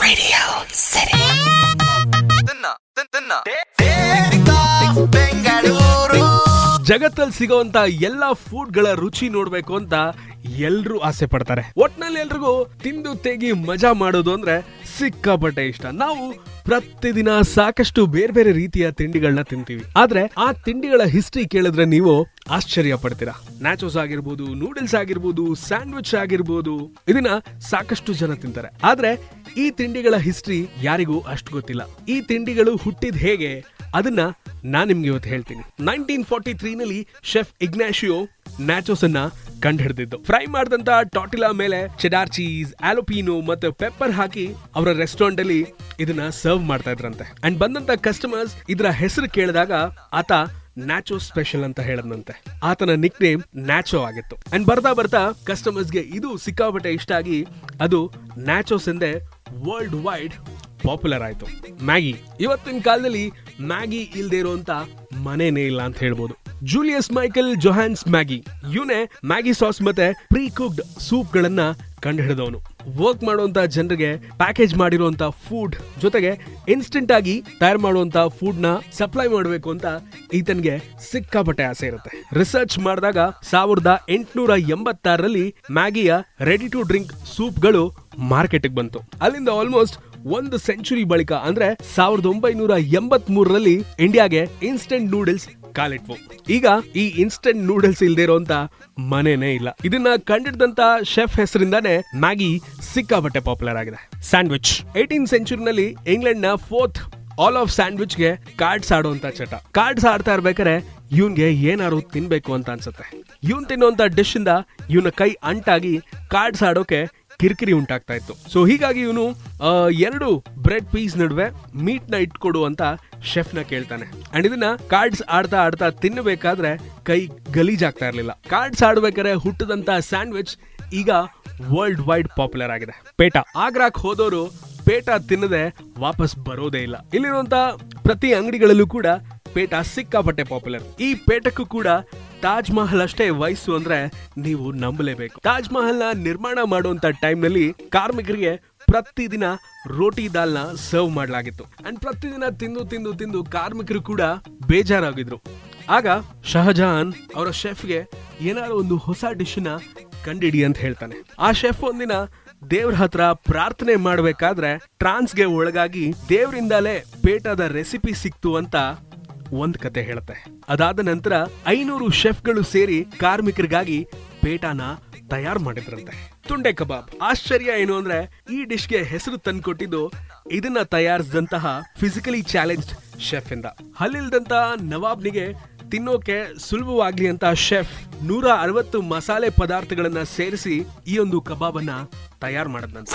Radio City. ಜಗತ್ತಲ್ಲಿ ಸಿಗೋಂತ ಎಲ್ಲಾ food ಗಳ ರುಚಿ ನೋಡ್ಬೇಕು ಅಂತ ಎಲ್ರು ಆಸೆ ಪಡ್ತಾರೆ. ಒಟ್ನಲ್ಲಿ ಎಲ್ರಿಗೂ ತಿಂದು ತೆಗಿ ಮಜಾ ಮಾಡೋದು ಅಂದ್ರೆ ಸಿಕ್ಕಾಪಟ್ಟೆ ಇಷ್ಟ. ನಾವು ಪ್ರತಿದಿನ ಸಾಕಷ್ಟು ಬೇರೆ ಬೇರೆ ರೀತಿಯ ತಿಂಡಿಗಳನ್ನ ತಿಂತೀವಿ. ಆದ್ರೆ ಆ ತಿಂಡಿಗಳ ಹಿಸ್ಟ್ರಿ ಕೇಳಿದ್ರೆ ನೀವು ಆಶ್ಚರ್ಯ ಪಡ್ತೀರಾ. ನ್ಯಾಚೋಸ್ ಆಗಿರ್ಬೋದು, ನೂಡಲ್ಸ್ ಆಗಿರ್ಬೋದು, ಸ್ಯಾಂಡ್ವಿಚ್ ಆಗಿರ್ಬೋದು, ಇದನ್ನ ಸಾಕಷ್ಟು ಜನ ತಿಂತಾರೆ. ಆದ್ರೆ ಈ ತಿಂಡಿಗಳ ಹಿಸ್ಟ್ರಿ ಯಾರಿಗೂ ಅಷ್ಟು ಗೊತ್ತಿಲ್ಲ. ಈ ತಿಂಡಿಗಳು ಹುಟ್ಟಿದ ಹೇಗೆ ಅದನ್ನ ನಾನ್ ನಿಮ್ಗೆ ಇವತ್ತು ಹೇಳ್ತೀನಿ. 1943 ನಲ್ಲಿ ಶೆಫ್ ಇಗ್ನಾಷಿಯೋ ನ್ಯಾಚೋಸ್ ಅನ್ನ ಕಂಡು ಹಿಡಿದಿದ್ದು. ಫ್ರೈ ಮಾಡಿದಂತ ಟಾಟಿಲಾ ಮೇಲೆ ಚೆಡಾರ್ ಚೀಸ್, ಆಲೋಪಿನೋ ಮತ್ತೆ ಪೆಪ್ಪರ್ ಹಾಕಿ ಅವರ ರೆಸ್ಟೋರೆಂಟ್ ಅಲ್ಲಿ ಇದನ್ನ ಸರ್ವ್ ಮಾಡ್ತಾ ಇದ್ರಂತೆ. ಅಂಡ್ ಬಂದಂತ ಕಸ್ಟಮರ್ಸ್ ಇದರ ಹೆಸರು ಕೇಳಿದಾಗ ಆತ ನ್ಯಾಚೋ ಸ್ಪೆಷಲ್ ಅಂತ ಹೇಳದಂತೆ. ಆತನ ನಿಕ್ ನೇಮ್ ನ್ಯಾಚೋ ಆಗಿತ್ತು. ಅಂಡ್ ಬರ್ತಾ ಕಸ್ಟಮರ್ಸ್ಗೆ ಇದು ಸಿಕ್ಕಾಪಟ್ಟೆ ಇಷ್ಟ ಆಗಿ ಅದು ನ್ಯಾಚೋಸ್ ಎಂದೇ ವರ್ಲ್ಡ್ ವೈಡ್ ಪಾಪ್ಯುಲರ್ ಆಯ್ತು. ಮ್ಯಾಗಿ ಇವತ್ತಿನ ಕಾಲದಲ್ಲಿ ಮ್ಯಾಗಿ ಇಲ್ದೇ ಇರುವಂತ ಮನೇನೇ ಇಲ್ಲ ಅಂತ ಹೇಳ್ಬೋದು. ಜೂಲಿಯಸ್ ಮೈಕೆಲ್ ಜೊಹಾನ್ಸ್ ಮ್ಯಾಗಿ, ಇವನೇ ಮ್ಯಾಗಿ ಸಾಸ್ ಮತ್ತೆ ಪ್ರೀ ಕುಕ್ಡ್ ಸೂಪ್ ಗಳನ್ನ ಕಂಡು ಹಿಡಿದವನು. ವರ್ಕ್ ಮಾಡುವಂತ ಜನರಿಗೆ ಪ್ಯಾಕೇಜ್ ಮಾಡಿರುವಂತ ಫುಡ್ ಜೊತೆಗೆ ಇನ್ಸ್ಟೆಂಟ್ ಆಗಿ ತಯಾರು ಮಾಡುವಂತ ಫುಡ್ ನ ಸಪ್ಲೈ ಮಾಡಬೇಕು ಅಂತ ಈತನ್ಗೆ ಸಿಕ್ಕಾಪಟ್ಟೆ ಆಸೆ ಇರುತ್ತೆ. ರಿಸರ್ಚ್ ಮಾಡಿದಾಗ 1886ರಲ್ಲಿ ಮ್ಯಾಗಿಯ ರೆಡಿ ಟು ಡ್ರಿಂಕ್ ಸೂಪ್ ಗಳು ಮಾರ್ಕೆಟ್ ಬಂತು. ಅಲ್ಲಿಂದ ಆಲ್ಮೋಸ್ಟ್ 1 ಸೆಂಚುರಿ ಬಳಿಕ ಅಂದ್ರೆ 1983ರಲ್ಲಿ ಇಂಡಿಯಾಗೆ ಇನ್ಸ್ಟೆಂಟ್ ನೂಡಲ್ಸ್ ಕಾಲಿಟ್ವು. ಈಗ ಈ ಇನ್ಸ್ಟೆಂಟ್ ನೂಡಲ್ಸ್ ಇಲ್ದೇ ಇರೋಂತ ಮನೇನೇ ಇಲ್ಲ. ಇದನ್ನ ಕಂಡಿಡ್ದಂತ ಶೆಫ್ ಹೆಸರಿಂದಾನೆ ಮ್ಯಾಗಿ ಸಿಕ್ಕಾಪಟ್ಟೆ ಪಾಪ್ಯುಲರ್ ಆಗಿದೆ. ಸ್ಯಾಂಡ್ವಿಚ್ 18th ಸೆಂಚುರಿನಲ್ಲಿ ಇಂಗ್ಲೆಂಡ್ ನ 4th ಆಲ್ ಆಫ್ ಸ್ಯಾಂಡ್ವಿಚ್ ಗೆ ಕಾರ್ಡ್ಸ್ ಆಡುವಂತ ಚಟ. ಕಾರ್ಡ್ಸ್ ಆಡ್ತಾ ಇರ್ಬೇಕಾರೆ ಇವನ್ಗೆ ಏನಾದ್ರು ತಿನ್ಬೇಕು ಅಂತ ಅನ್ಸುತ್ತೆ. ಇವನ್ ತಿನ್ನುವಂತ ಡಿಶ್ ಇಂದ ಇವನ ಕೈ ಅಂಟಾಗಿ ಕಾರ್ಡ್ಸ್ ಆಡೋಕೆ ಕಿರಿಕಿರಿ ಉಂಟಾಗ್ತಾ ಇತ್ತು. ಸೊ ಹೀಗಾಗಿ ಇವನು 2 ಬ್ರೆಡ್ ಪೀಸ್ ನಡುವೆ ಮೀಟ್ ನ ಇಟ್ಕೊಡು ಅಂತ ಶೆಫ್ ನ ಕೇಳ್ತಾನೆ. ಅಂಡ್ ಇದನ್ನ ಕಾರ್ಡ್ಸ್ ಆಡ್ತಾ ತಿನ್ನಬೇಕಾದ್ರೆ ಕೈ ಗಲೀಜಾಗ್ತಾ ಇರ್ಲಿಲ್ಲ. ಕಾರ್ಡ್ಸ್ ಆಡ್ಬೇಕಾದ್ರೆ ಹುಟ್ಟದಂತ ಸ್ಯಾಂಡ್ವಿಚ್ ಈಗ ವರ್ಲ್ಡ್ ವೈಡ್ ಪಾಪ್ಯುಲರ್ ಆಗಿದೆ. ಪೇಟ ಆಗ್ರಾಕ್ ಹೋದವರು ಪೇಟ ತಿನ್ನದೆ ವಾಪಸ್ ಬರೋದೇ ಇಲ್ಲ. ಇಲ್ಲಿರುವಂತ ಪ್ರತಿ ಅಂಗಡಿಗಳಲ್ಲೂ ಕೂಡ ಪೇಟ ಸಿಕ್ಕಾಪಟ್ಟೆ ಪಾಪ್ಯುಲರ್. ಈ ಪೇಟಕ್ಕೂ ಕೂಡ ತಾಜ್ ಮಹಲ್ ಅಷ್ಟೇ ವಯಸ್ಸು ಅಂದ್ರೆ ನೀವು ನಂಬಲೇಬೇಕು. ತಾಜ್ ಮಹಲ್ ನ ನಿರ್ಮಾಣ ಮಾಡುವಂತ ಟೈಮ್ ನಲ್ಲಿ ಕಾರ್ಮಿಕರಿಗೆ ಪ್ರತಿದಿನ ರೋಟಿ ದಾಲ್ನ ಸರ್ವ್ ಮಾಡಲಾಗಿತ್ತು. ಅಂಡ್ ಪ್ರತಿದಿನ ತಿಂದು ಕಾರ್ಮಿಕರು ಕೂಡ ಬೇಜಾರಾಗಿದ್ರು. ಆಗ ಶಹಜಹಾನ್ ಅವರ ಶೆಫ್ಗೆ ಏನಾದ್ರು ಒಂದು ಹೊಸ ಡಿಶ್ ನ ಕಂಡಿಡಿ ಅಂತ ಹೇಳ್ತಾನೆ. ಆ ಶೆಫ್ ಒಂದಿನ ದೇವ್ರ ಹತ್ರ ಪ್ರಾರ್ಥನೆ ಮಾಡ್ಬೇಕಾದ್ರೆ ಟ್ರಾನ್ಸ್ಗೆ ಒಳಗಾಗಿ ದೇವರಿಂದಲೇ ಪೇಟದ ರೆಸಿಪಿ ಸಿಕ್ತು ಅಂತ ಒಂದ್ ಕತೆ ಹೇಳುತ್ತೆ. ಅದಾದ ನಂತರ 500 ಶೆಫ್ಗಳು ಸೇರಿ ಕಾರ್ಮಿಕರಿಗಾಗಿ ಪೇಟಾನ ತಯಾರು ಮಾಡಿದ್ರಂತೆ. ತುಂಡೆ ಕಬಾಬ್ ಆಶ್ಚರ್ಯ ಏನು ಅಂದ್ರೆ ಈ ಡಿಶ್ಗೆ ಹೆಸರು ತಂದ್ಕೊಟ್ಟಿದ್ದು ಇದನ್ನ ತಯಾರಿಸಿದಂತಹ ಫಿಸಿಕಲಿ ಚಾಲೆಂಜ್ಡ್ ಶೆಫ್ ಇಂದ. ಹಲ್ಲಿಲ್ದಂತ ನವಾಬ್ನಿಗೆ ತಿನ್ನೋಕೆ ಸುಲಭವಾಗ್ಲಿ ಅಂತ ಶೆಫ್ 160 ಮಸಾಲೆ ಪದಾರ್ಥಗಳನ್ನ ಸೇರಿಸಿ ಈ ಒಂದು ಕಬಾಬ್ ಅನ್ನ ತಯಾರು ಮಾಡಿದಂತೆ.